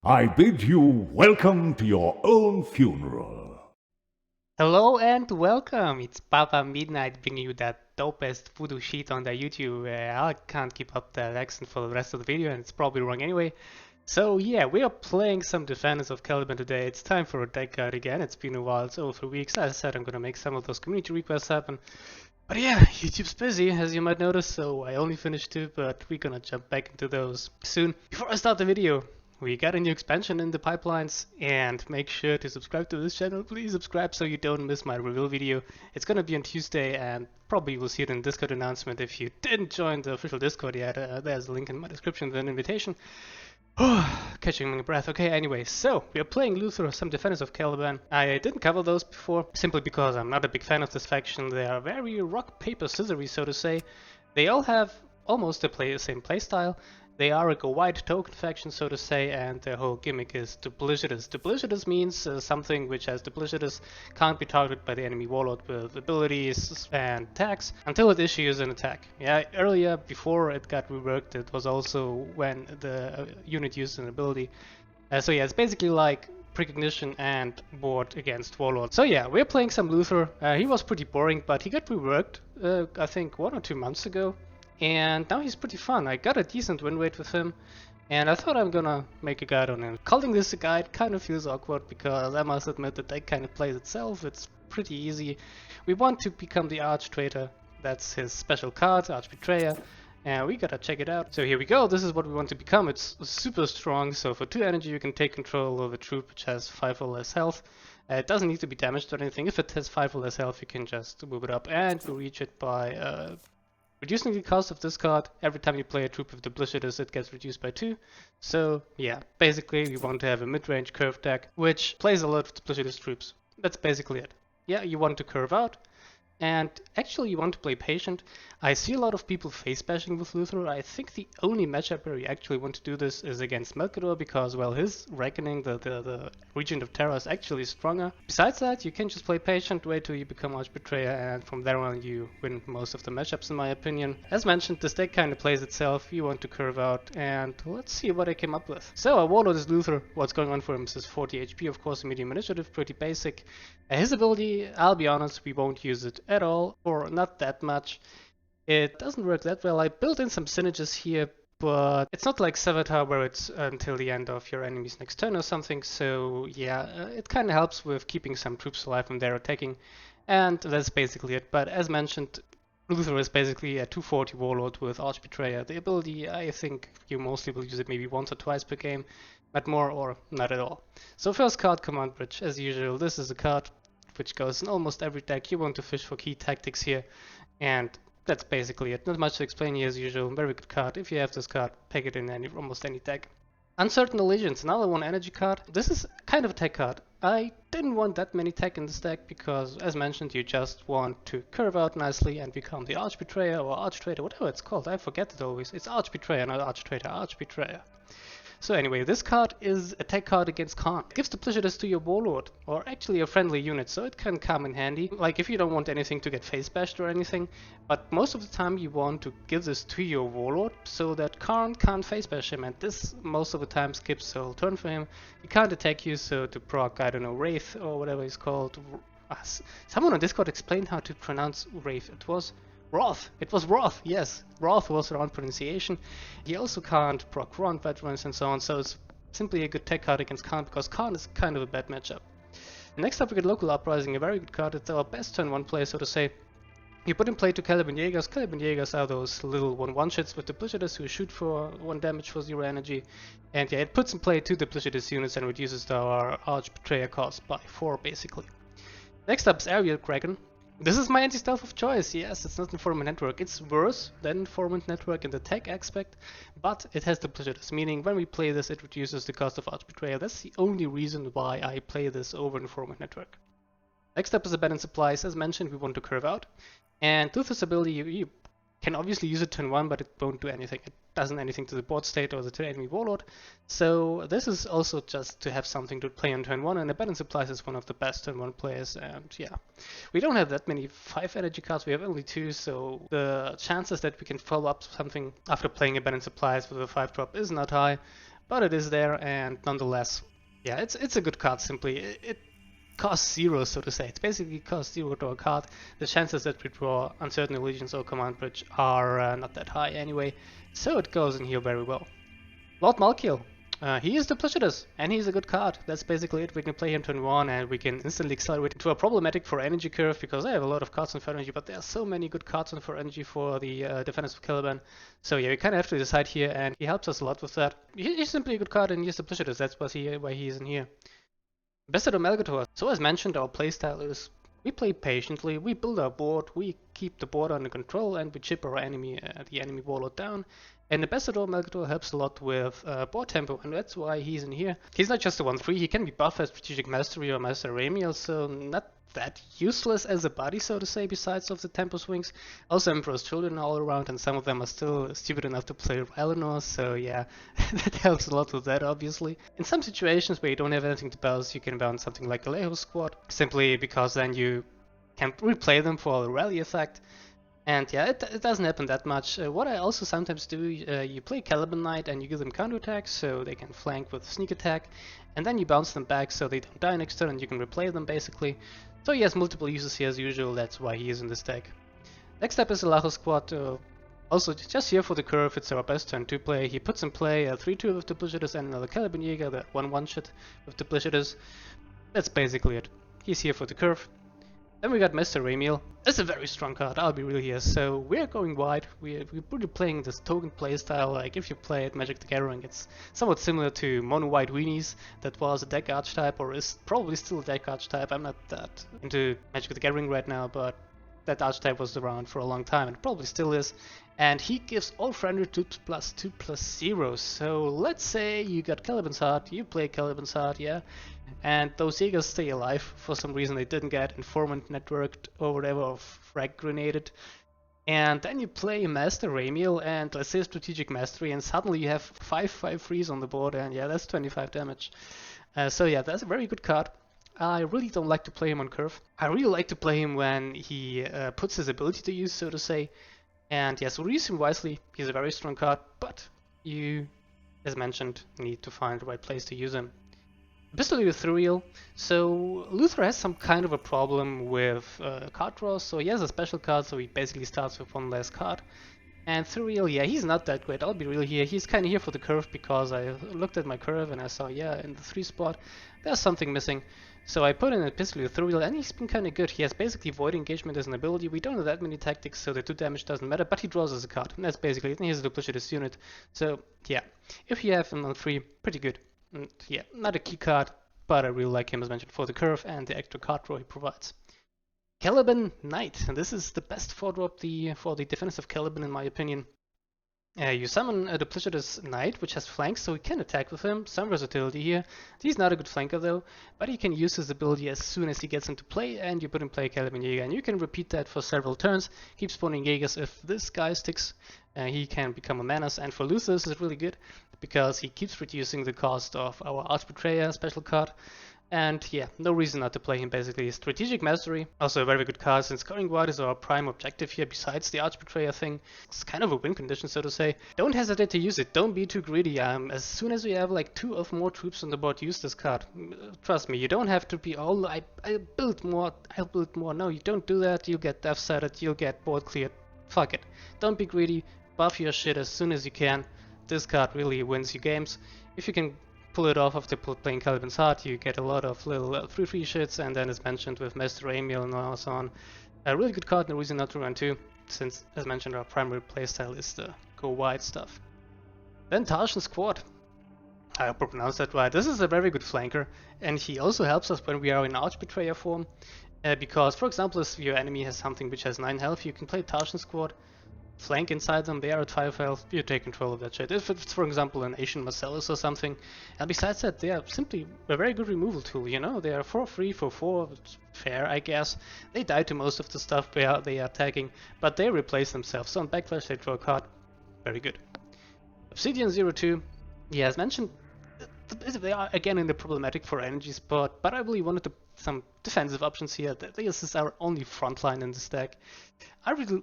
I bid you welcome to your own funeral. Hello and welcome! It's Papa Midnight bringing you that dopest voodoo shit on the YouTube. I can't keep up that accent for the rest of the video and it's probably wrong anyway. So yeah, we are playing some Defenders of Caliban today. It's time for a deck guide again. It's been a while, it's over 3 weeks. As I said, I'm gonna make some of those community requests happen. But yeah, YouTube's busy, as you might notice, so I only finished 2, but we're gonna jump back into those soon. Before I start the video, we got a new expansion in the pipelines, and make sure to subscribe to this channel. Please subscribe so you don't miss my reveal video. It's gonna be on Tuesday, and probably you'll see it in the Discord announcement. If you didn't join the official Discord yet, there's a link in my description with an invitation. Catching my breath. Okay, anyway, so we are playing Luther, some Defenders of Caliban. I didn't cover those before, simply because I'm not a big fan of this faction. They are very rock, paper, scissory, so to say. They all have almost the same playstyle. They are a go wide token faction, so to say, and their whole gimmick is Duplicitus. Duplicitus means something which, has Duplicitus, can't be targeted by the enemy warlord with abilities and attacks until it issues an attack. Yeah, earlier, before it got reworked, it was also when the unit used an ability. So yeah, it's basically like Precognition and Board against Warlord. So yeah, we're playing some Luther. He was pretty boring, but he got reworked, I think 1 or 2 months ago. And now he's pretty fun. I got a decent win rate with him, and I thought I'm gonna make a guide on him. Calling this a guide kind of feels awkward because I must admit the deck kind of plays itself. It's pretty easy. We want to become the Arch Traitor. That's his special card, Arch Betrayer, and we gotta check it out. So here we go. This is what we want to become. It's super strong. So for 2 energy, you can take control of a troop which has 5 or less health. It doesn't need to be damaged or anything. If it has 5 or less health, you can just move it up, and you reach it by reducing the cost of this card. Every time you play a troop with Duplicitus, it gets reduced by 2. So yeah, basically we want to have a mid-range curve deck, which plays a lot of Duplicitus troops. That's basically it. Yeah, you want to curve out, and actually you want to play patient. I see a lot of people face bashing with Luther. I think the only matchup where you actually want to do this is against Malcador, because, well, his Reckoning, the Regent of Terror, is actually stronger. Besides that, you can just play patient, wait till you become Arch Betrayer, and from there on you win most of the matchups, in my opinion. As mentioned, this deck kind of plays itself. You want to curve out, and let's see what I came up with. So our Warlord is Luther. What's going on for him is 40 HP, of course, medium initiative, pretty basic. His ability, I'll be honest, we won't use it at all, or not that much. It doesn't work that well. I built in some synergies here, but it's not like Sevatar where it's until the end of your enemy's next turn or something, so yeah, it kind of helps with keeping some troops alive when they're attacking, and that's basically it. But as mentioned, Luther is basically a 240 Warlord with Arch Betrayer. The ability, I think you mostly will use it maybe once or twice per game, but more or not at all. So first card, Command Bridge. As usual, this is a card which goes in almost every deck. You want to fish for key tactics here, and that's basically it. Not much to explain here as usual. Very good card. If you have this card, pick it in almost any deck. Uncertain Allegiance, another 1 energy card. This is kind of a tech card. I didn't want that many tech in this deck because, as mentioned, you just want to curve out nicely and become the Arch Betrayer or Arch Traitor, whatever it's called. I forget it always. It's Arch Betrayer, not Arch Traitor. Arch Betrayer. So anyway, this card is a tech card against Khan. It gives Duplicitus to your Warlord, or actually a friendly unit, so it can come in handy. Like if you don't want anything to get face bashed or anything, but most of the time you want to give this to your Warlord so that Khan can't face bash him, and this most of the time skips the whole turn for him. He can't attack you, so to proc, I don't know, Wraith or whatever he's called. Someone on Discord explained how to pronounce Wraith. It was Wrath. It was Wrath, yes. Wrath was the wrong pronunciation. He also can't proc Round Veterans and so on, so it's simply a good tech card against Khan, because Khan is kind of a bad matchup. Next up we get Local Uprising, a very good card. It's our best turn 1 play, so to say. You put in play to Caliban Jaegers. Caliban Jaegers are those little 1/1 shits with Duplicitus who shoot for 1 damage for 0 energy. And yeah, it puts in play 2 Duplicitus units and reduces our Arch Betrayer cost by 4, basically. Next up is Aerial Kraken. This is my anti-stealth of choice. Yes, it's not Informant Network. It's worse than Informant Network in the tech aspect, but it has Duplicitus, meaning when we play this, it reduces the cost of Arch Betrayer. That's the only reason why I play this over Informant Network. Next up is Abandoned Supplies. As mentioned, we want to curve out, and with this ability, you can obviously use it turn 1, but it won't do anything. It doesn't anything to the board state or the enemy warlord. So this is also just to have something to play on turn 1, and Abandoned Supplies is one of the best turn 1 players, and yeah. We don't have that many 5 energy cards, we have only 2, so the chances that we can follow up something after playing Abandoned Supplies with a 5 drop is not high. but it is there, and nonetheless, yeah, it's a good card. Simply, it costs 0, so to say. It's basically costs 0 to a card. The chances that we draw Uncertain Illusions or Command Bridge are not that high anyway, so it goes in here very well. Lord Malkiel. He is Duplicitous, and he's a good card. That's basically it. We can play him turn 1, and we can instantly accelerate into a problematic for energy curve, because I have a lot of cards on for energy, but there are so many good cards on for energy for the Defenders of Caliban. So yeah, we kind of have to decide here, and he helps us a lot with that. He's simply a good card, and he's Duplicitous. That's why he is in here. Malcador Malcador. So as mentioned, our playstyle is we play patiently, we build our board, we keep the board under control, and we chip our the enemy warlord down. And Ambassador Malcador helps a lot with board tempo, and that's why he's in here. He's not just a 1/3, he can be buffed as Strategic Mastery or Master Ramiel, so not that useless as a body, so to say, besides of the tempo swings. Also Emperor's Children all around, and some of them are still stupid enough to play Eleanor, so yeah, that helps a lot with that, obviously. In some situations where you don't have anything to bounce, you can bounce something like Alejo Squad, simply because then you can replay them for a rally effect. And yeah, it doesn't happen that much. What I also sometimes do, you play Caliban Knight and you give them counterattacks so they can flank with sneak attack, and then you bounce them back so they don't die next turn and you can replay them basically. So he has multiple uses here as usual, that's why he is in this deck. Next up is Alejo Squad, also just here for the curve. It's our best turn 2 play. He puts in play a 3/2 with Duplicitous and another Caliban Jäger, that 1/1 shot with Duplicitous. That's basically it. He's here for the curve. Then we got Master Ramiel. That's a very strong card, I'll be real here. So we're going wide, we're pretty playing this token playstyle. Like if you play at Magic the Gathering, it's somewhat similar to Mono White Weenies. That was a deck archetype, or is probably still a deck archetype. I'm not that into Magic the Gathering right now, but that archetype was around for a long time and probably still is. And he gives all friendly troops +2/+0. So let's say you got Caliban's Heart, you play Caliban's Heart, yeah, and those Jaegers stay alive. For some reason they didn't get Informant networked or whatever, or frag grenaded. And then you play Master Ramiel and let's say Strategic Mastery, and suddenly you have 5/5/3s on the board, and yeah, that's 25 damage. So yeah, that's a very good card. I really don't like to play him on curve. I really like to play him when he puts his ability to use, so to say. And yeah, so use him wisely. He's a very strong card, but you, as mentioned, need to find the right place to use him. Pistol Ethereal. So Luther has some kind of a problem with card draws, so he has a special card, so he basically starts with one less card. And Ethereal, yeah, he's not that great, I'll be real here. He's kind of here for the curve because I looked at my curve and I saw, yeah, in the 3 spot, there's something missing. So I put in a Pistol Ethereal and he's been kind of good. He has basically Void Engagement as an ability. We don't have that many tactics, so the 2 damage doesn't matter, but he draws as a card. And that's basically it. And he's a Duplicitous unit. So yeah, if you have him on 3, pretty good. And yeah, not a key card, but I really like him as mentioned for the curve and the extra card draw he provides. Caliban Knight. And this is the best 4-drop for the Defenders of Caliban in my opinion. You summon a Duplicitous Knight, which has flanks, so you can attack with him. Some versatility here. He's not a good flanker though, but he can use his ability as soon as he gets into play, and you put in play Caliban Jäger, and you can repeat that for several turns. Keep spawning Jaegers. If this guy sticks, he can become a menace, and for Luther this is really good, because he keeps reducing the cost of our Arch Betrayer special card. And yeah, no reason not to play him basically. Strategic Mastery, also a very good card since going wide is our prime objective here besides the Arch Betrayer thing. It's kind of a win condition, so to say. Don't hesitate to use it, don't be too greedy. As soon as we have like 2 or more troops on the board, use this card. Trust me, you don't have to be all, I build more, I'll build more. No, you don't do that, you'll get death-sided, you'll get board cleared. Fuck it. Don't be greedy, buff your shit as soon as you can. This card really wins you games. If you can pull it off after playing Caliban's Heart, you get a lot of little 3/3 shits, and then as mentioned with Master Ramiel and so on. A really good card, no reason not to run 2, since as mentioned our primary playstyle is the go wide stuff. Then Tarshan Squad. I hope I pronounced that right. This is a very good flanker, and he also helps us when we are in Arch Betrayer form, because for example if your enemy has something which has 9 health, you can play Tarshan Squad, flank inside them, they are at 5 health, you take control of that shit. If it's for example an Asian Marcellus or something, and besides that they are simply a very good removal tool, you know, they are 4/3 for 4, it's fair I guess. They die to most of the stuff they are attacking, but they replace themselves, so on Backlash they draw a card, very good. Obsidian 02, yeah, as mentioned, they are again in the problematic for energy spot, but I really wanted some defensive options here. This is our only frontline in this deck. I really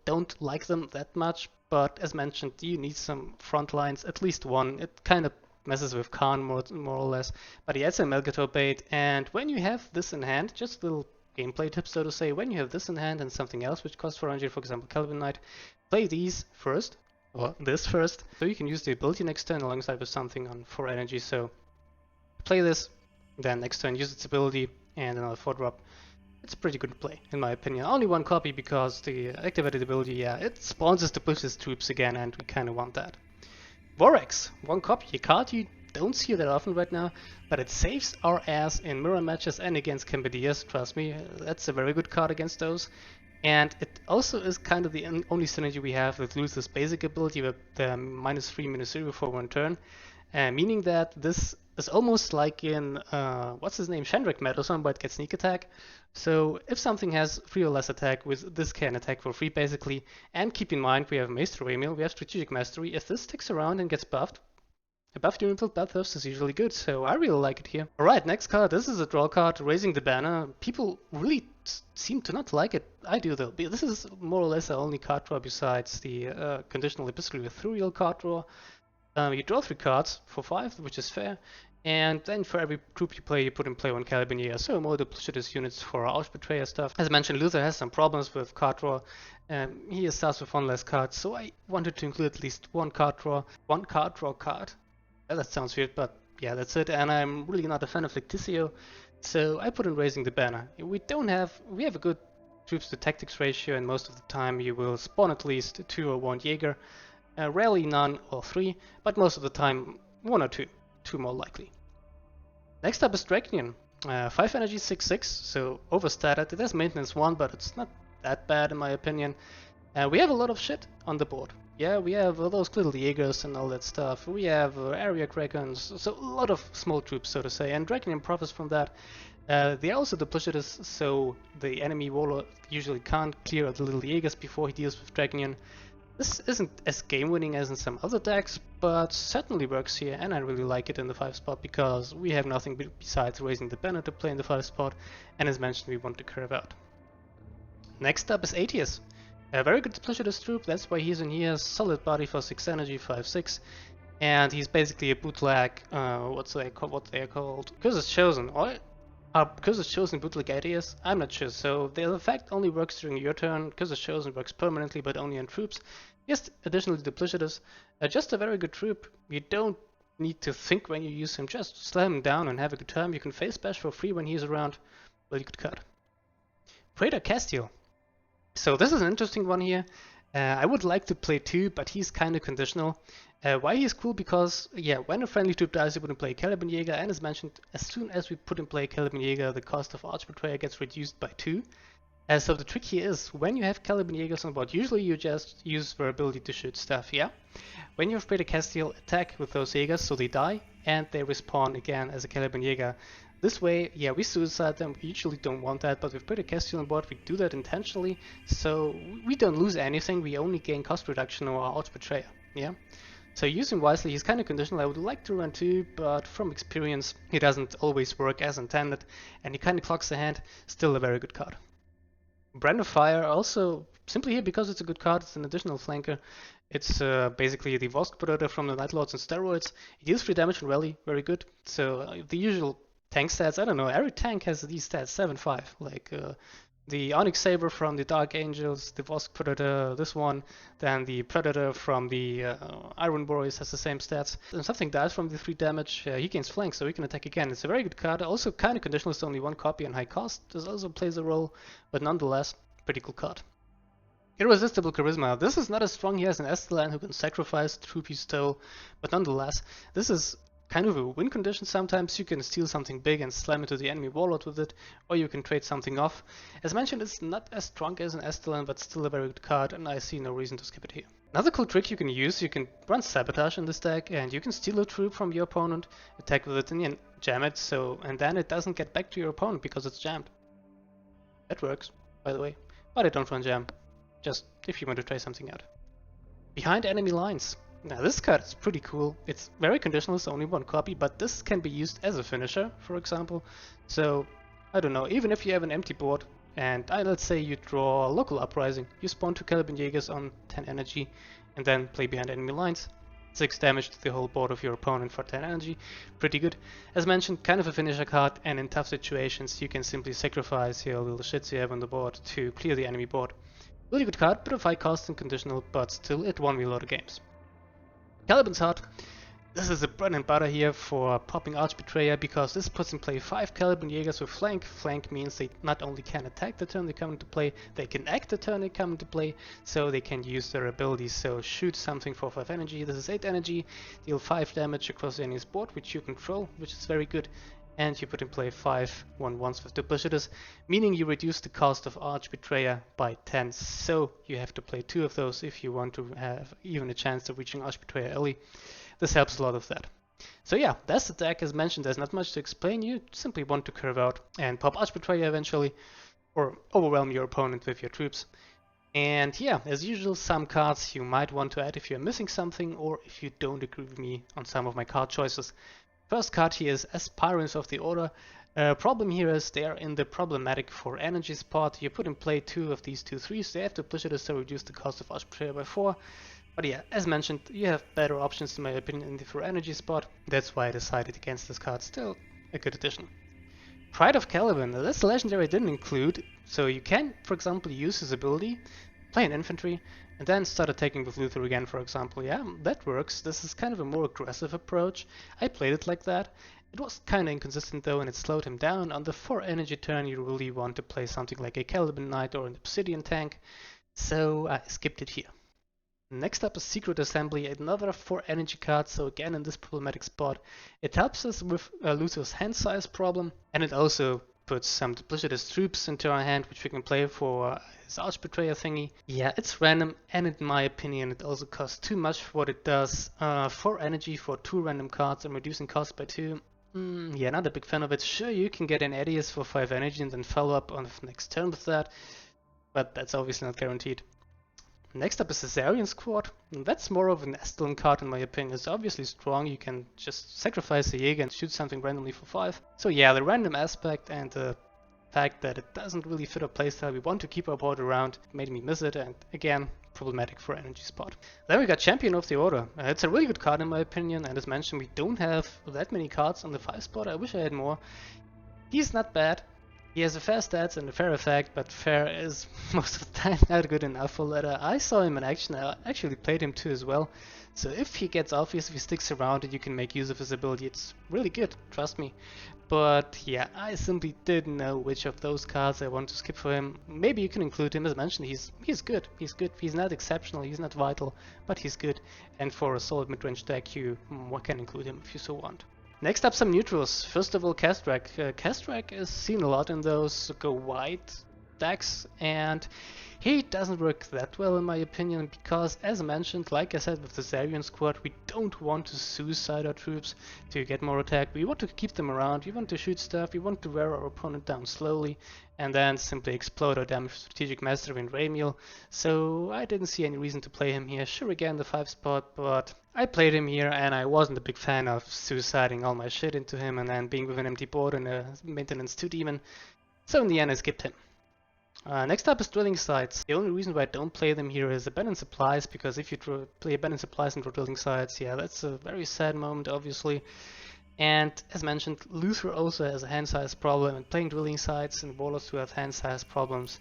don't like them that much, but as mentioned, you need some front lines, at least one. It kind of messes with Khan more or less, but he adds a Malcador bait, and when you have this in hand, just a little gameplay tip so to say, when you have this in hand and something else which costs 400, for example Calibanite, play these first, or this first, so you can use the ability next turn alongside with something on 4 energy, so play this, then next turn use its ability and another 4 drop. It's a pretty good play, in my opinion. Only 1 copy because the activated ability, yeah, it spawns to push his troops again, and we kind of want that. Vorax, 1 copy, a card you don't see that often right now, but it saves our ass in mirror matches and against Camba Diaz, trust me, that's a very good card against those. And it also is kind of the only synergy we have with Luther's basic ability with the -3/-0 for 1 turn, meaning that this is almost like in, what's his name, Shendrik Met or something, but it gets sneak attack. So if something has 3 or less attack, with this can attack for free basically, and keep in mind we have Maestro Emil, we have Strategic Mastery, if this sticks around and gets buffed, a buffed unit with Bloodthirst is usually good, so I really like it here. Alright, next card, this is a draw card, Raising the Banner. People really seem to not like it, I do though. This is more or less the only card draw besides the conditional Episcopal Ethereal card draw. You draw 3 cards for 5, which is fair, and then for every troop you play, you put in play 1 Caliban, so more duplicitous units for Arch Betrayer stuff. As I mentioned, Luther has some problems with card draw. He starts with 1 less card, so I wanted to include at least 1 card draw card. That sounds weird, but yeah, that's it, and I'm really not a fan of Lecticio, so I put in Raising the Banner. We have a good troops to tactics ratio, and most of the time you will spawn at least 2 or 1 Jaeger. Rarely none or 3, but most of the time 1 or 2 more likely. Next up is Draconian, 5 energy 6/6, so overstated. It has maintenance 1, but it's not that bad in my opinion. We have a lot of shit on the board. Yeah, we have those little Jaegers and all that stuff. We have area Krakens, so a lot of small troops so to say, and Draconian profits from that. They are also duplicitous, so the enemy warlord usually can't clear out the little Jaegers before he deals with Draconian. This isn't as game-winning as in some other decks, but certainly works here, and I really like it in the 5 spot because we have nothing besides Raising the Banner to play in the 5 spot, and as mentioned we want to curve out. Next up is Aetius. A very good duplicitous troop, that's why he's in here, solid body for 6 energy, 5/6, and he's basically a bootleg, what they are called? Curses Chosen, or Curses Chosen bootleg Aetius? I'm not sure, so the effect only works during your turn, Curses Chosen works permanently but only on troops, just additionally duplicitous, just a very good troop. You don't need to think when you use him, just slam him down and have a good time. You can face bash for free when he's around, really good card. Praetor Castiel. So this is an interesting one here. I would like to play 2, but he's kind of conditional. Why he's cool? Because, yeah, when a friendly troop dies, you put in play Caliban Jaeger, and as mentioned, as soon as we put in play Caliban Jaeger, the cost of Arch Betrayer gets reduced by 2. So the trick here is, when you have Caliban Jaegers on board, usually you just use their ability to shoot stuff, yeah? When you have Praetor Castiel, attack with those Jaegers so they die, and they respawn again as a Caliban Jaeger. This way, yeah, we suicide them, we usually don't want that, but with Praetor Castiel on board we do that intentionally, so we don't lose anything, we only gain cost reduction on our Arch Betrayer, yeah? So use him wisely, he's kind of conditional. I would like to run 2, but from experience he doesn't always work as intended, and he kind of clogs the hand, still a very good card. Brand of Fire, also simply here because it's a good card, it's an additional flanker. It's basically the Vosk Predator from the Night Lords on steroids. He deals 3 damage in rally, very good. So the usual tank stats, I don't know, every tank has these stats, 7-5, like the Onyx Saber from the Dark Angels, the Vosk Predator, this one, then the Predator from the Iron Warriors has the same stats. And something dies from the 3 damage, he gains flank, so he can attack again. It's a very good card, also kind of conditional, it's only 1 copy and high cost. This also plays a role, but nonetheless, pretty cool card. Irresistible Charisma. This is not as strong here as an Estelan who can sacrifice the troop he stole, but nonetheless, this is kind of a win condition. Sometimes you can steal something big and slam into the enemy warlord with it, or you can trade something off. As mentioned, it's not as strong as an Estelan, but still a very good card, and I see no reason to skip it here. Another cool trick you can use, you can run Sabotage in this deck, and you can steal a troop from your opponent, attack with it, and jam it, and then it doesn't get back to your opponent because it's jammed. That works, by the way, but I don't run jam, just if you want to try something out. Behind Enemy Lines. Now this card is pretty cool. It's very conditional, it's only 1 copy, but this can be used as a finisher, for example. So, I don't know, even if you have an empty board, and let's say you draw a Local Uprising, you spawn 2 Caliban Jaegers on 10 energy, and then play Behind Enemy Lines. 6 damage to the whole board of your opponent for 10 energy. Pretty good. As mentioned, kind of a finisher card, and in tough situations you can simply sacrifice your little shits you have on the board to clear the enemy board. Really good card, bit of high cost and conditional, but still it won me a lot of games. Caliban's Heart. This is the bread and butter here for popping Arch Betrayer, because this puts in play 5 Caliban Jaegers with flank. Flank means they not only can attack the turn they come into play, they can act the turn they come into play, so they can use their abilities. So shoot something for 5 energy, this is 8 energy, deal 5 damage across the enemy's board, which you control, which is very good. And you put in play 5 1/1s with Duplicitous, meaning you reduce the cost of Arch Betrayer by 10, so you have to play 2 of those if you want to have even a chance of reaching Arch Betrayer early. This helps a lot of that. So yeah, that's the deck. As mentioned, there's not much to explain. You simply want to curve out and pop Arch Betrayer eventually, or overwhelm your opponent with your troops. And yeah, as usual, some cards you might want to add if you're missing something, or if you don't agree with me on some of my card choices. First card here is Aspirants of the Order. Problem here is they are in the problematic for energy spot. You put in play 2 of these 2/3s. They have Duplicitous to reduce the cost of Arch Betrayer by 4. But yeah, as mentioned, you have better options in my opinion in the for energy spot. That's why I decided against this card. Still a good addition. Pride of Caliban. That's a legendary I didn't include. So you can, for example, use his ability, play an infantry, and then start attacking with Luther again, for example. Yeah, that works. This is kind of a more aggressive approach. I played it like that. It was kind of inconsistent though, and it slowed him down. On the 4 energy turn, you really want to play something like a Caliban Knight or an Obsidian Tank, so I skipped it here. Next up is Secret Assembly, another 4 energy card, so again in this problematic spot. It helps us with Luther's hand size problem, and it also puts some Duplicitous troops into our hand, which we can play for his Arch Betrayer thingy. Yeah, it's random, and in my opinion it also costs too much for what it does. 4 energy for 2 random cards and reducing cost by 2. Yeah, not a big fan of it. Sure, you can get an Adius for 5 energy and then follow up on the next turn with that, but that's obviously not guaranteed. Next up is the Caesarian Squad. That's more of an Estalon card in my opinion. It's obviously strong, you can just sacrifice a Jaeger and shoot something randomly for 5. So yeah, the random aspect and the fact that it doesn't really fit our playstyle we want to keep our board around made me miss it, and again, problematic for energy spot. Then we got Champion of the Order. It's a really good card in my opinion, and as mentioned, we don't have that many cards on the 5 spot. I wish I had more. He's not bad. He has a fair stats and a fair effect, but fair is most of the time not good enough for ladder. I saw him in action, I actually played him too as well. So if he gets obvious, if he sticks around and you can make use of his ability, it's really good, trust me. But yeah, I simply didn't know which of those cards I want to skip for him. Maybe you can include him. As mentioned, he's good, he's not exceptional, he's not vital, but he's good. And for a solid mid-range deck, you can include him if you so want. Next up, some neutrals. First of all, Castrak. Castrak is seen a lot in those go wide decks, and he doesn't work that well in my opinion, because as mentioned, like I said with the Caesarian Squad, we don't want to suicide our troops to get more attack. We want to keep them around, we want to shoot stuff, we want to wear our opponent down slowly, and then simply explode our damage Strategic Mastery and Ramiel. So I didn't see any reason to play him here. Sure, again the 5 spot, but I played him here and I wasn't a big fan of suiciding all my shit into him and then being with an empty board and a maintenance 2 demon. So in the end I skipped him. Next up is Drilling Sites. The only reason why I don't play them here is Abandoned Supplies, because if you play Abandoned Supplies and draw Drilling Sites, yeah, that's a very sad moment obviously. And as mentioned, Luther also has a hand size problem, and playing Drilling Sites and Warlords who have hand size problems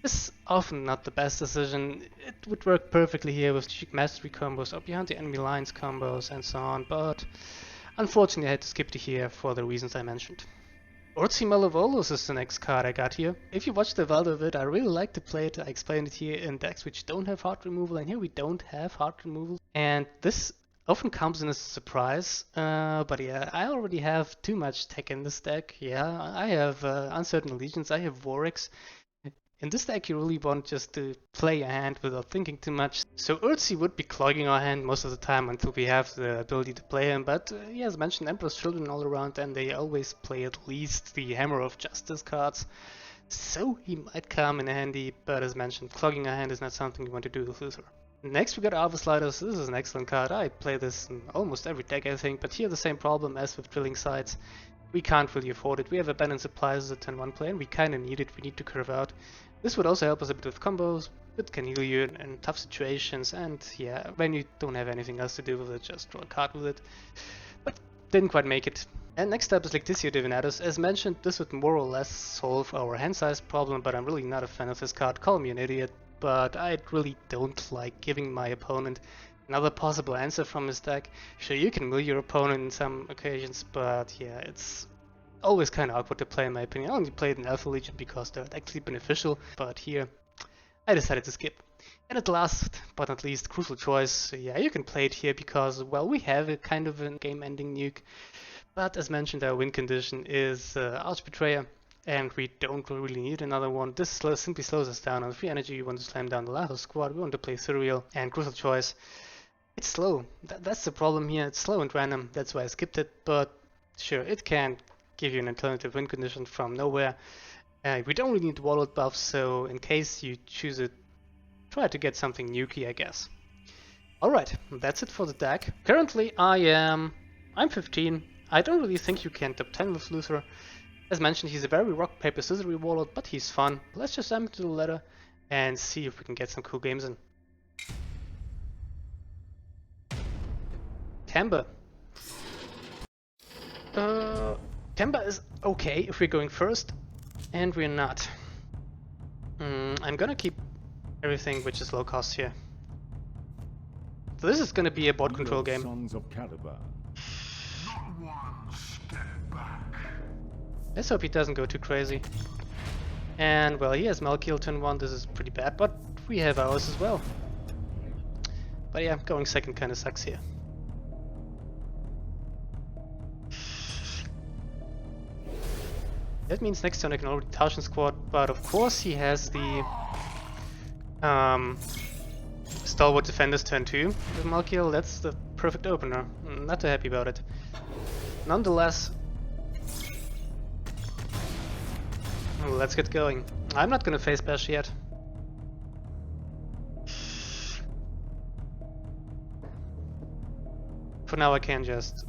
is often not the best decision. It would work perfectly here with Strategic Mastery combos or behind the enemy lines combos and so on, but unfortunately I had to skip it here for the reasons I mentioned. Orci Malevolus is the next card I got here. If you watched the value of it, I really like to play it. I explained it here in decks which don't have heart removal, and here we don't have heart removal. And this often comes in as a surprise, but yeah, I already have too much tech in this deck. Yeah, I have Uncertain Allegiance, I have Warwicks. In this deck you really want just to play a hand without thinking too much. So Urzi would be clogging our hand most of the time until we have the ability to play him, but he has mentioned Emperor's Children all around, and they always play at least the Hammer of Justice cards. So he might come in handy, but as mentioned, clogging our hand is not something you want to do with Luther. Next we got Arvis Sliders. This is an excellent card. I play this in almost every deck I think, but here the same problem as with Drilling Sites. We can't really afford it. We have abundant supplies as a turn 1 player and we kinda need it. We need to curve out. This would also help us a bit with combos, but can heal you in tough situations, and yeah, when you don't have anything else to do with it, just draw a card with it. But didn't quite make it. And next up is Licticio Divinatus. As mentioned, this would more or less solve our hand size problem, but I'm really not a fan of this card. Call me an idiot, but I really don't like giving my opponent another possible answer from his deck. Sure, you can mill your opponent in some occasions, but yeah, it's always kind of awkward to play in my opinion. I only played in Alpha Legion because they're actually beneficial, but here I decided to skip. And at last, but not least, Crucial Choice. So yeah, you can play it here because, well, we have a kind of a game-ending nuke. But as mentioned, our win condition is Arch Betrayer, and we don't really need another one. This simply slows us down on free energy. We want to slam down the Lasso squad, we want to play Surreal and Crucial Choice. It's slow. That's the problem here. It's slow and random. That's why I skipped it. But sure, it can give you an alternative win condition from nowhere. We don't really need Warlord buffs, so in case you choose it, try to get something nukey, I guess. Alright, that's it for the deck. Currently I'm 15. I don't really think you can top 10 with Luther. As mentioned, he's a very rock, paper, scissors warlord, but he's fun. Let's just jump into the ladder and see if we can get some cool games in. Camba. Camba is okay if we're going first, and we're not. I'm gonna keep everything which is low cost here. So this is gonna be a board control game. Sons of Caliber. Let's hope he doesn't go too crazy. And well, he has Malcador turn 1, this is pretty bad, but we have ours as well. But yeah, going second kinda sucks here. That means next turn I can already Tarshan squad, but of course he has the Stalwart Defenders turn 2 with Malcador. That's the perfect opener. Not too happy about it. Nonetheless, let's get going. I'm not gonna face bash yet. For now I can just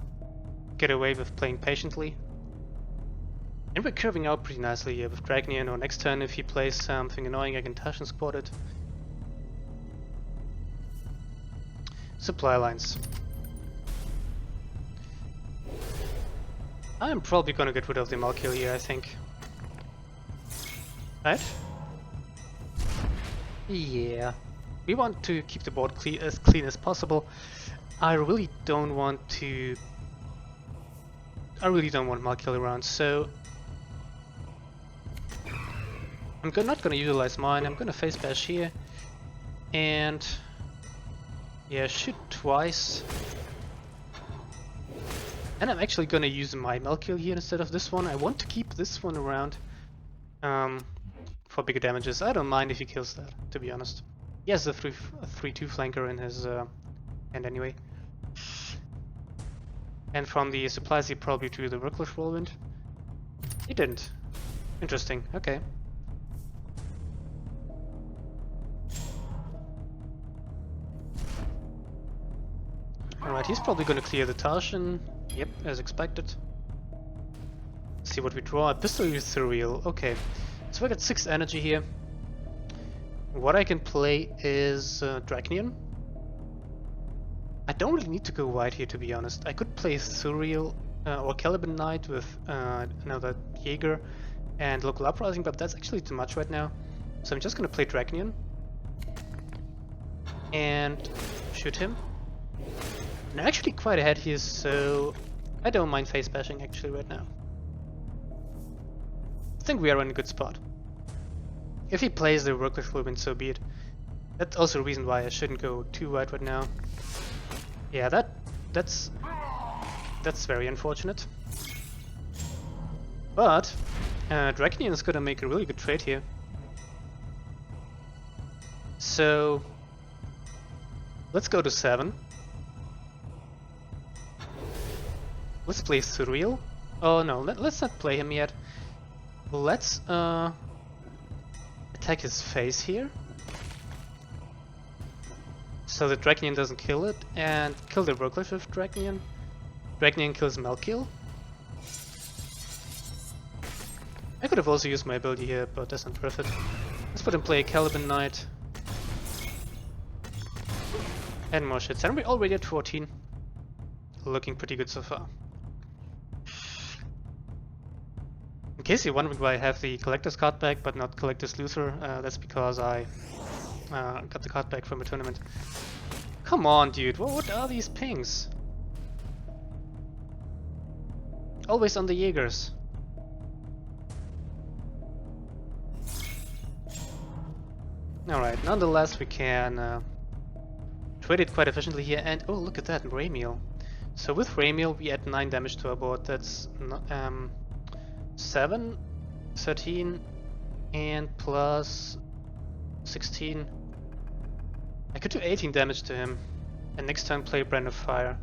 get away with playing patiently. And we're curving out pretty nicely here with Dragnian, or next turn if he plays something annoying I can Tarshan squad it. Supply lines. I'm probably gonna get rid of the Malcador here, I think. Right? Yeah. We want to keep the board as clean as possible. I really don't want Malcador around, so I'm not gonna utilize mine. I'm gonna face bash here and yeah, shoot twice. And I'm actually gonna use my Malcador here instead of this one. I want to keep this one around for bigger damages. I don't mind if he kills that, to be honest. He has a 3-2 flanker in his hand anyway. And from the supplies he probably drew the Reckless Whirlwind. He didn't. Interesting, okay. Alright, he's probably gonna clear the Tarshan. Yep, as expected. Let's see what we draw. A pistol is surreal. Okay, so I got 6 energy here. What I can play is Dragnian. I don't really need to go wide here, to be honest. I could play Surreal or Caliban Knight with another Jaeger and Local Uprising, but that's actually too much right now. So I'm just gonna play Dragnian and shoot him. And I'm actually quite ahead here, so I don't mind face bashing actually right now. I think we are in a good spot. If he plays the Reckless Whirlwind, so be it. That's also a reason why I shouldn't go too wide right now. Yeah, that's very unfortunate. But Dragnian is gonna make a really good trade here. So let's go to 7. Let's play Surreal. Oh no, let's not play him yet. Let's attack his face here, so the Dragnian doesn't kill it, and kill the Reckless with Dragnian. Dragnian kills Malcador. I could have also used my ability here, but that's not worth it. Let's put in play Caliban Knight. And more shit. And we're already at 14. Looking pretty good so far. In case you're wondering why I have the Collector's card back, but not Collector's Luther, that's because I got the card back from a tournament. Come on, dude, what are these pings? Always on the Jaegers. Alright, nonetheless we can trade it quite efficiently here, and oh look at that, Raymeal. So with Raymeal we add 9 damage to our board, that's 7, 13, and plus 16. I could do 18 damage to him, and next turn play Brand of Fire.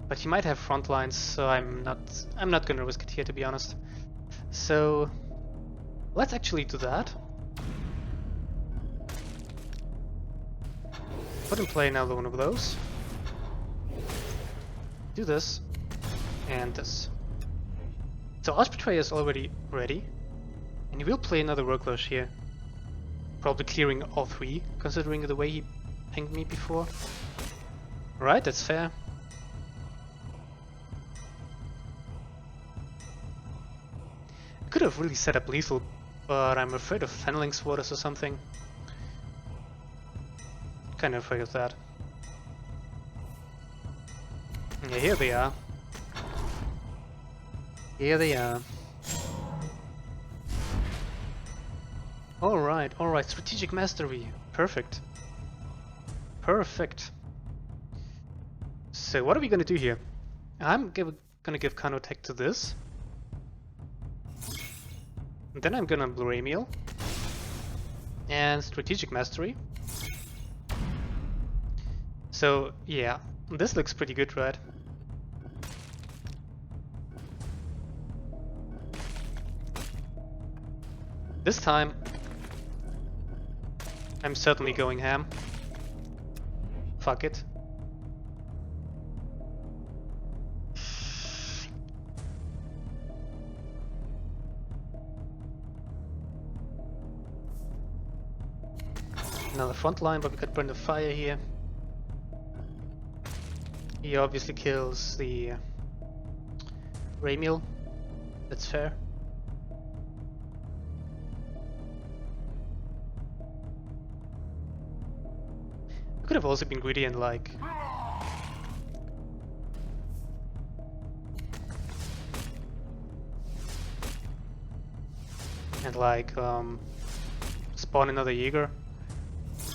But he might have front lines, so I'm not gonna risk it here, to be honest. So let's actually do that. Put in play another one of those. Do this and this. So Arch Betrayer is already ready, and he will play another Worklush here. Probably clearing all 3, considering the way he pinged me before. Right, that's fair. I could have really set up lethal, but I'm afraid of Fenling Sworders or something. Kinda afraid of that. Yeah, here they are. Here they are. Alright, Strategic Mastery. Perfect. Perfect. So what are we gonna do here? I'm gonna give Kano Tech to this. And then I'm gonna Blue Meal. And Strategic Mastery. So yeah, this looks pretty good, right? This time I'm certainly going ham. Fuck it. Another front line, but we could burn the fire here. He obviously kills the Raymeal. That's fair. I could have also been greedy and like spawn another Jaeger.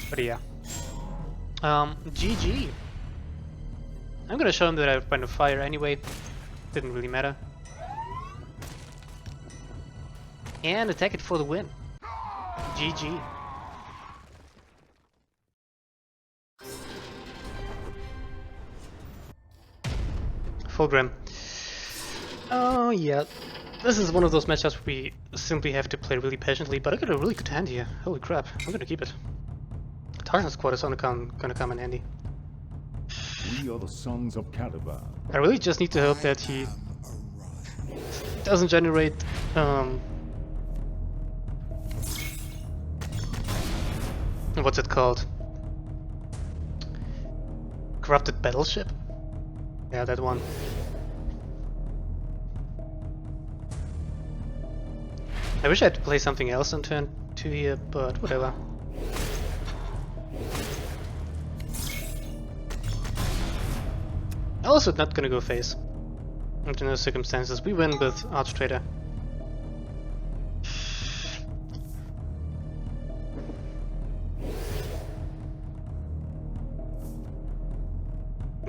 But yeah. GG. I'm gonna show him that I have Brand of Fire anyway. Didn't really matter. And attack it for the win. GG. Fulgrim. Oh yeah, this is one of those matchups where we simply have to play really patiently, but I got a really good hand here. Holy crap, I'm gonna keep it. Tarzan Squad is gonna come in handy. We are the sons of Caliban. I really just need to hope that he doesn't generate what's it called? Corrupted Battleship? Yeah, that one. I wish I had to play something else on turn 2 here, but whatever. Also not gonna go face. Under no circumstances. We win with Arch Trader.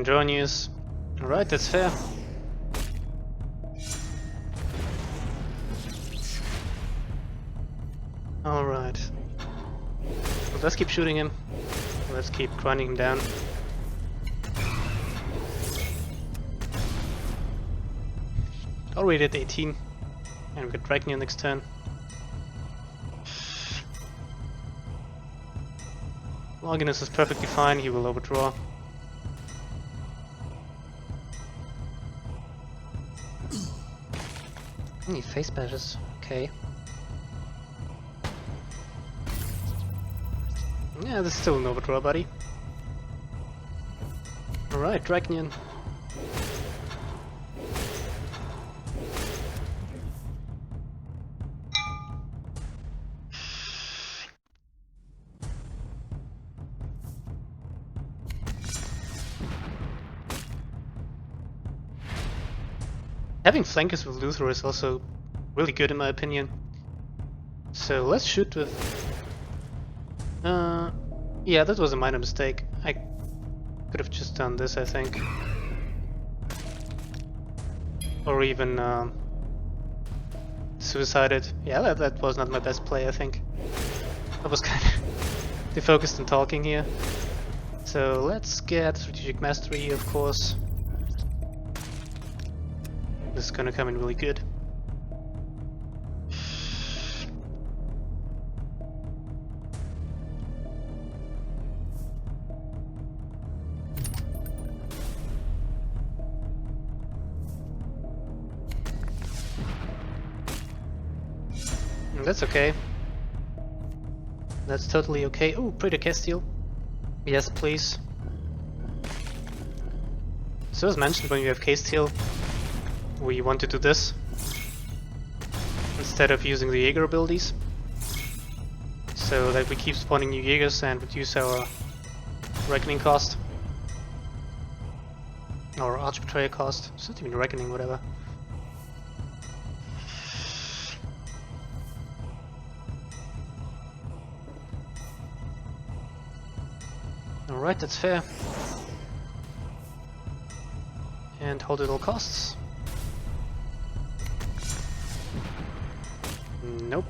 Draw news. Alright, that's fair. Alright. Let's keep shooting him. Let's keep grinding him down. Already at 18. And we got Dragon next turn. Longinus is perfectly fine, he will overdraw. He face bashes. Okay. okay. Yeah, there's still an overdraw, buddy. Alright, Draconian. Having flankers with Luther is also really good in my opinion. So let's shoot with... yeah, that was a minor mistake. I could have just done this, I think. Or even suicided. Yeah, that was not my best play, I think. I was kind of defocused on talking here. So let's get strategic mastery here, of course. This is gonna come in really good. That's okay. That's totally okay. Oh, Praetor Castile. Yes, please. So as mentioned, when you have Castile, we want to do this instead of using the Jaeger abilities, so that we keep spawning new Jaegers and reduce our Reckoning cost. Or Arch Betrayer cost. It's not even Reckoning, whatever. Alright, that's fair. And hold at all costs. Nope.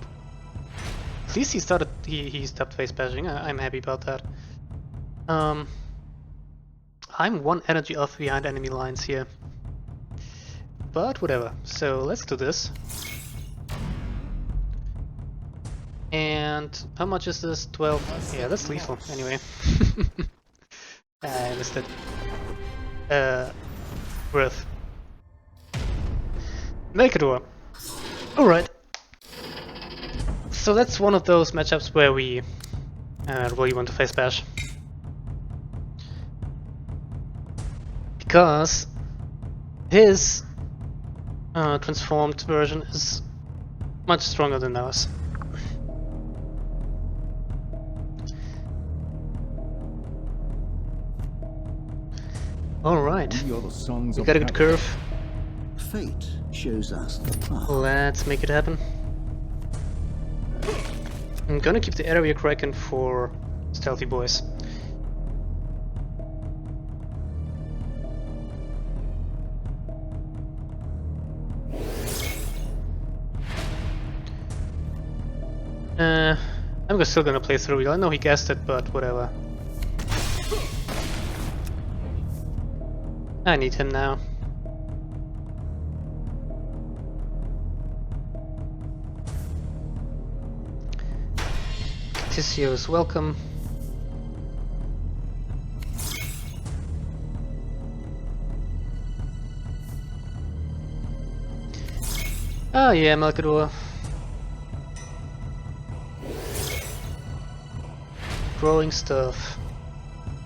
At least he stopped face bashing. I'm happy about that. I'm one energy off behind enemy lines here. But whatever. So let's do this. And how much is this? 12? Yeah, that's lethal anyway. I missed it. Worth. Malcador. Alright. So that's one of those matchups where we really want to face bash. Because his transformed version is much stronger than ours. Alright, we got a good curve. Fate shows us the path. Let's make it happen. I'm gonna keep the area Kraken for stealthy boys. I'm still gonna play through. I know he guessed it, but whatever. I need him now. Tissio is welcome. Oh yeah, Malcador. Growing stuff.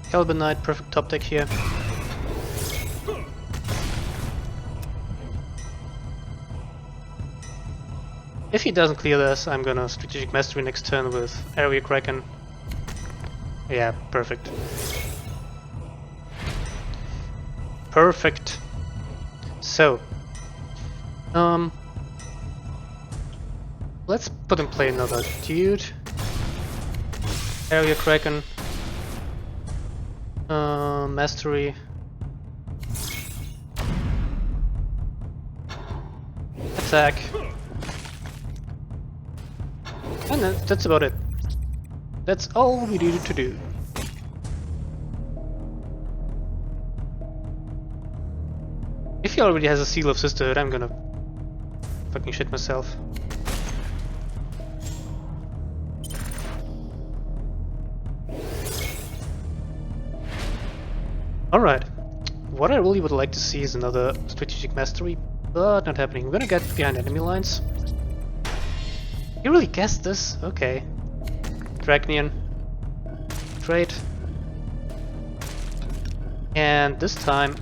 Carbonite, perfect top deck here. If he doesn't clear this, I'm gonna strategic mastery next turn with area Kraken. Yeah, perfect. Perfect. So, let's put in play another dude. Area Kraken. Mastery. Attack. And that's about it. That's all we needed to do. If he already has a Seal of Sisterhood, I'm gonna fucking shit myself. Alright. What I really would like to see is another strategic mastery, but not happening. We're gonna get behind enemy lines. You really guessed this? Okay. Dragnian. Trade. And this time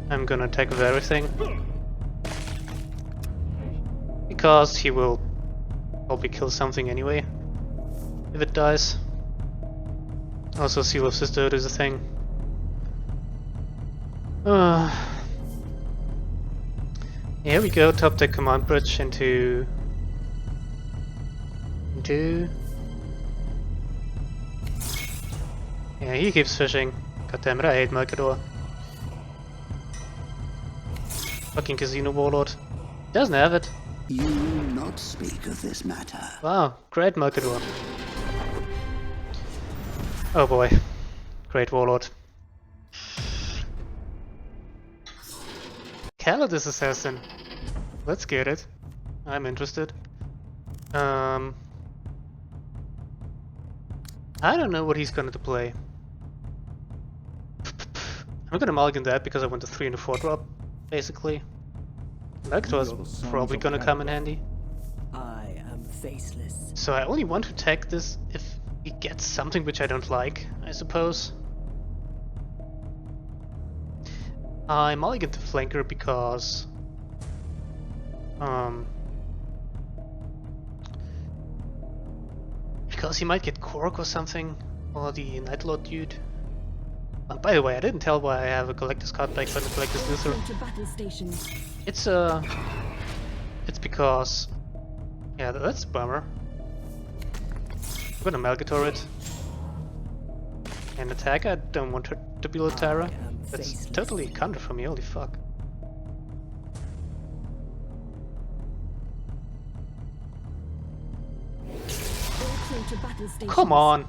I'm gonna attack with everything. Because he will probably kill something anyway. If it dies. Also, Seal of Sisterhood is a thing. Here we go, top deck command bridge into... Yeah, he keeps fishing. God damn it, I hate Malcador. Fucking casino warlord. Doesn't have it. You will not speak of this matter. Wow, great Malcador. Oh boy. Great warlord. Callidus assassin. Let's get it. I'm interested. I don't know what he's gonna play. I'm gonna mulligan that because I want a 3 and a 4 drop, basically. Malcador's probably gonna come in handy. I am faceless. So I only want to attack this if he gets something which I don't like, I suppose. I mulligan the flanker because he might get Korok or something, or the Night Lord dude. By the way, I didn't tell why I have a collector's card back for the collector's Luther. It's because, yeah, that's a bummer. I'm gonna Malcador it and attack. I don't want her to be Lotara. That's totally a counter for me. Holy fuck. Come on!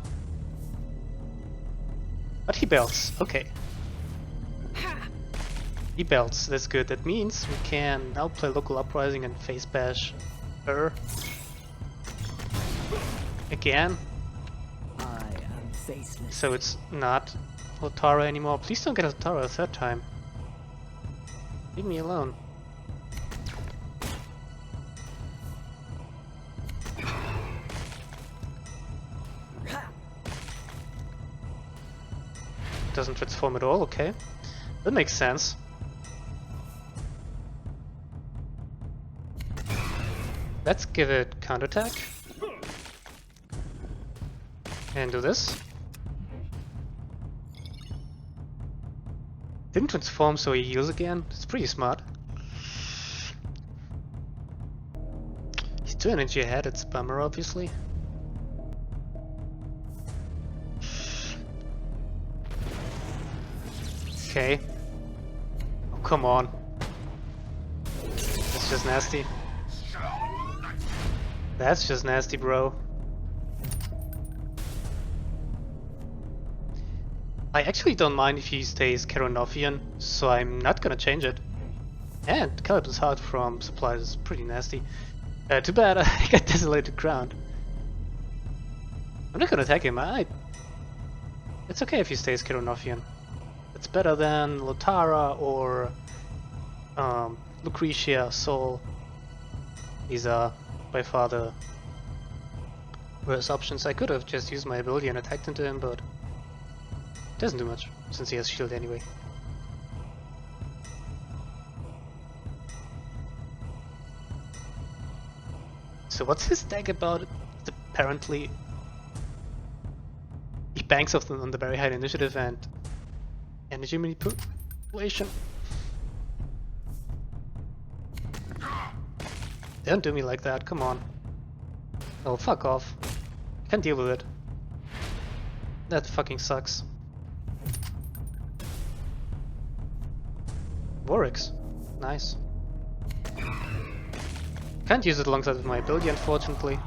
But he belts, okay. He belts, that's good. That means we can now play local uprising and face bash her. Again. I am faceless. So it's not Lotara anymore. Please don't get Lotara a third time. Leave me alone. Doesn't transform at all, okay. That makes sense. Let's give it counterattack. And do this. Didn't transform so he heals again. It's pretty smart. He's 2 energy ahead, it's a bummer obviously. Okay. Oh, come on. That's just nasty. That's just nasty, bro. I actually don't mind if he stays Keronovian, so I'm not gonna change it. And Callidus Heart from supplies is pretty nasty. Too bad I got Desolated Ground. I'm not gonna attack him. It's okay if he stays Keronovian. It's better than Lotara or Lucretia, Sol. These are by far the worst options. I could have just used my ability and attacked into him, but it doesn't do much since he has shield anyway. So what's his deck about? It's apparently he banks off on the very high initiative and energy manipulation. Don't do me like that, come on. Oh, fuck off. I can't deal with it. That fucking sucks. Warwicks. Nice. Can't use it alongside with my ability, unfortunately.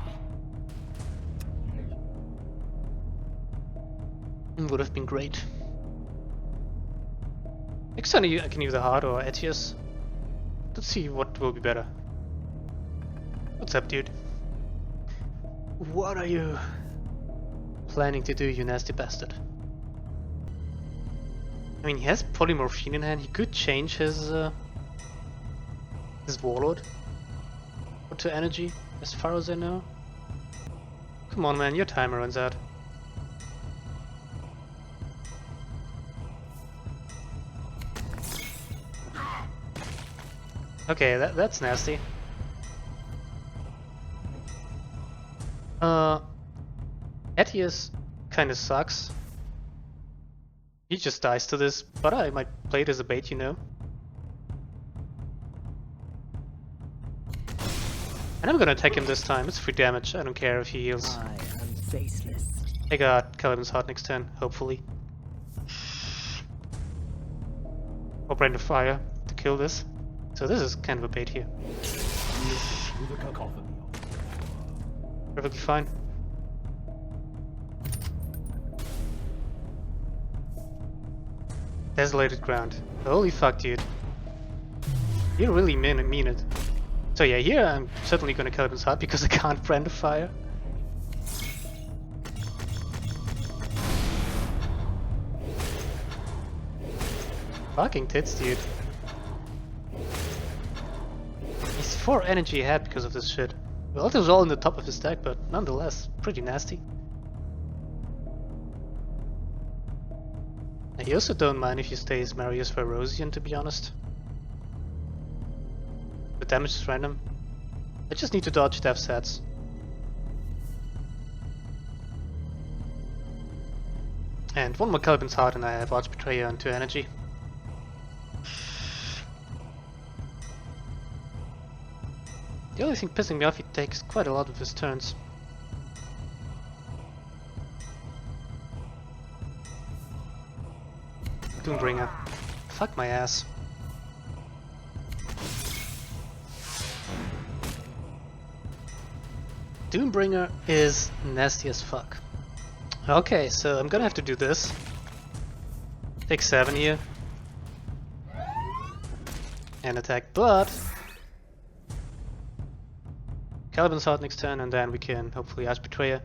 It would have been great. Next time I can use a Heart or Etius. Let's see what will be better. What's up, dude? What are you planning to do, you nasty bastard? I mean, he has Polymorphine in hand. He could change his Warlord to energy, as far as I know. Come on, man, your timer runs out. Okay, that's nasty. Etius kinda sucks. He just dies to this, but I might play it as a bait, you know. And I'm gonna attack him this time, it's free damage, I don't care if he heals. I am faceless. I got Callidus heart next turn, hopefully. Or Brand of Fire to kill this. So this is kind of a bait here. Perfectly fine. Desolated ground. Holy fuck, dude. You really mean it. So yeah, here I'm certainly gonna kill him his heart because I can't Brand of Fire. Fucking tits, dude. He's 4 energy ahead because of this shit. Well, it was all in the top of his deck, but nonetheless, pretty nasty. I also don't mind if you stay as Marius Ferocian, to be honest. The damage is random. I just need to dodge death sets. And one more Caliban's Heart and I have Arch Betrayer and 2 energy. The only thing pissing me off, he takes quite a lot of his turns. Doombringer. Fuck my ass. Doombringer is nasty as fuck. Okay, so I'm gonna have to do this. Take 7 here. And attack, but Caliban's Heart next turn, and then we can hopefully Arch Betrayer.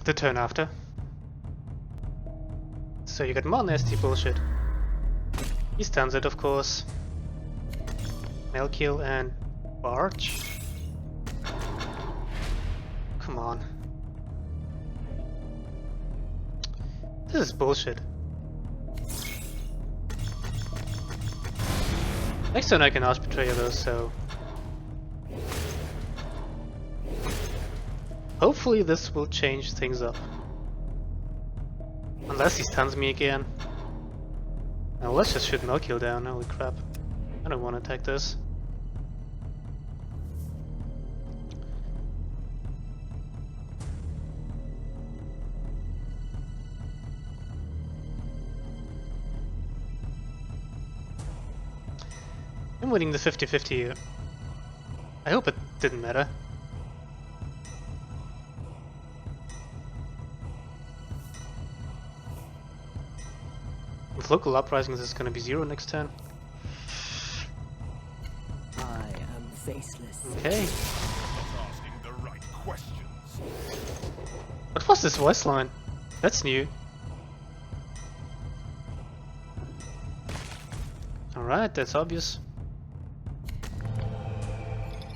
The turn after. So you get more nasty bullshit. He stuns it, of course. Malkill and Barge. Come on. This is bullshit. Next turn I can Arch Betrayer though, so hopefully this will change things up. Unless he stuns me again. Now let's just shoot Malkill down, holy crap. I don't want to attack this. I'm winning the 50-50 here. I hope it didn't matter. With local uprisings, it's gonna be 0 next turn. I am faceless. Okay. Asking the right questions. What was this voice line? That's new. Alright, that's obvious.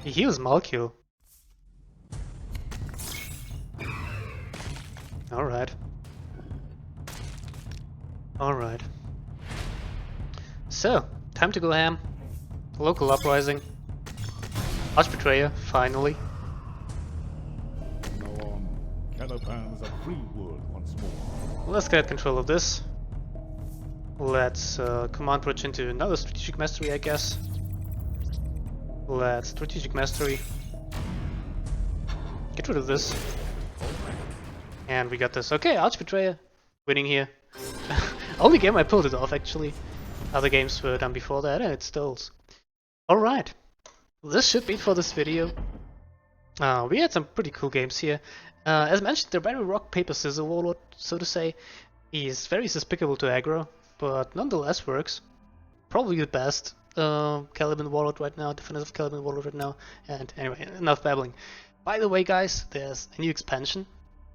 He heals Malkill. Alright. Alright. So, time to go ham. Local uprising. Arch Betrayer, finally. From now on, Caliban's a free world once more. Let's get control of this. Let's command bridge into another strategic mastery, I guess. Let's strategic mastery. Get rid of this. And we got this. Okay, Arch Betrayer. Winning here. Only game I pulled it off, actually. Other games were done before that, and it stalls. Alright. This should be it for this video. We had some pretty cool games here. As mentioned, they're very rock, paper, scissors warlord, so to say. He's very suspicable to aggro, but nonetheless works. Probably the best Caliban warlord right now, definitive Caliban warlord right now. And anyway, enough babbling. By the way, guys, there's a new expansion.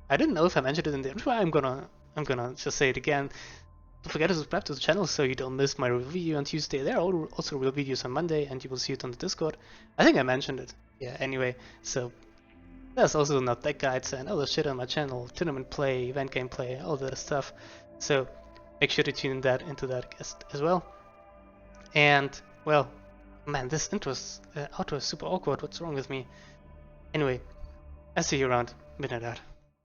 I didn't know if I mentioned it in the intro. I'm gonna just say it again. don't forget to subscribe to the channel so you don't miss my real video on Tuesday. There are also real videos on Monday, and you will see it on the Discord. I think I mentioned it. Yeah, anyway, so there's also not tech guides and other shit on my channel, tournament play, event gameplay, all that stuff. So make sure to tune into that as well. And well, man, this outro is super awkward. What's wrong with me? Anyway, I'll see you around midnight out.